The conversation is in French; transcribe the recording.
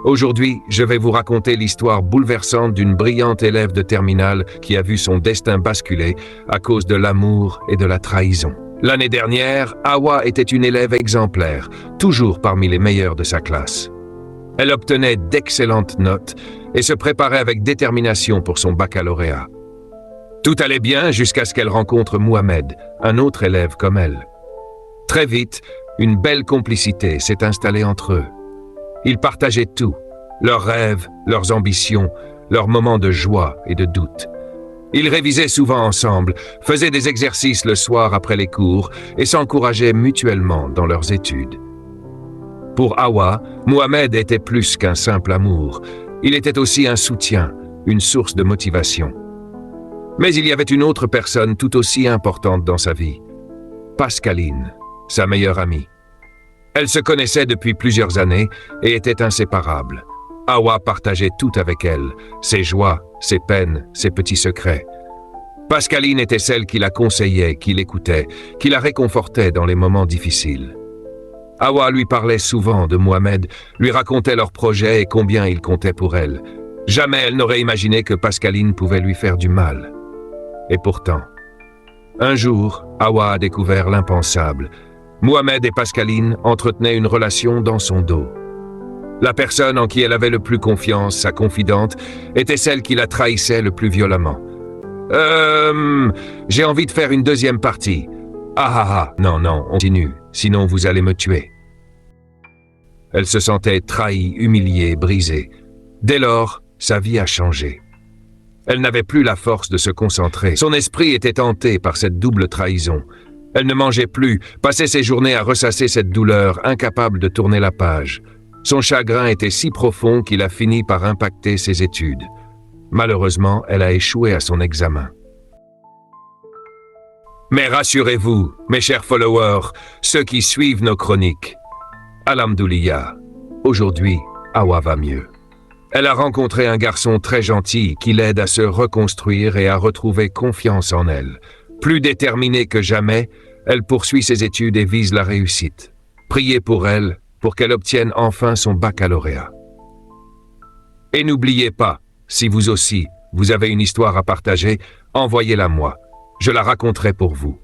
Aujourd'hui, je vais vous raconter l'histoire bouleversante d'une brillante élève de terminale qui a vu son destin basculer à cause de l'amour et de la trahison. L'année dernière, Hawa était une élève exemplaire, toujours parmi les meilleures de sa classe. Elle obtenait d'excellentes notes et se préparait avec détermination pour son baccalauréat. Tout allait bien jusqu'à ce qu'elle rencontre Mohamed, un autre élève comme elle. Très vite, une belle complicité s'est installée entre eux. Ils partageaient tout, leurs rêves, leurs ambitions, leurs moments de joie et de doute. Ils révisaient souvent ensemble, faisaient des exercices le soir après les cours et s'encourageaient mutuellement dans leurs études. Pour Hawa, Mohamed était plus qu'un simple amour. Il était aussi un soutien, une source de motivation. Mais il y avait une autre personne tout aussi importante dans sa vie. Pascaline, sa meilleure amie. Elles se connaissaient depuis plusieurs années et étaient inséparables. Hawa partageait tout avec elle, ses joies, ses peines, ses petits secrets. Pascaline était celle qui la conseillait, qui l'écoutait, qui la réconfortait dans les moments difficiles. Hawa lui parlait souvent de Mohamed, lui racontait leurs projets et combien il comptait pour elle. Jamais elle n'aurait imaginé que Pascaline pouvait lui faire du mal. Et pourtant, un jour, Hawa a découvert l'impensable. Mohamed et Pascaline entretenaient une relation dans son dos. La personne en qui elle avait le plus confiance, sa confidente, était celle qui la trahissait le plus violemment. J'ai envie de faire une deuxième partie. Non, on continue, sinon vous allez me tuer. Elle se sentait trahie, humiliée, brisée. Dès lors, sa vie a changé. Elle n'avait plus la force de se concentrer. Son esprit était hanté par cette double trahison. Elle ne mangeait plus, passait ses journées à ressasser cette douleur, incapable de tourner la page. Son chagrin était si profond qu'il a fini par impacter ses études. Malheureusement, elle a échoué à son examen. Mais rassurez-vous, mes chers followers, ceux qui suivent nos chroniques. Alhamdoulilah, aujourd'hui, Hawa va mieux. Elle a rencontré un garçon très gentil qui l'aide à se reconstruire et à retrouver confiance en elle. Plus déterminée que jamais, elle poursuit ses études et vise la réussite. Priez pour elle, pour qu'elle obtienne enfin son baccalauréat. Et n'oubliez pas, si vous aussi, vous avez une histoire à partager, envoyez-la moi. Je la raconterai pour vous.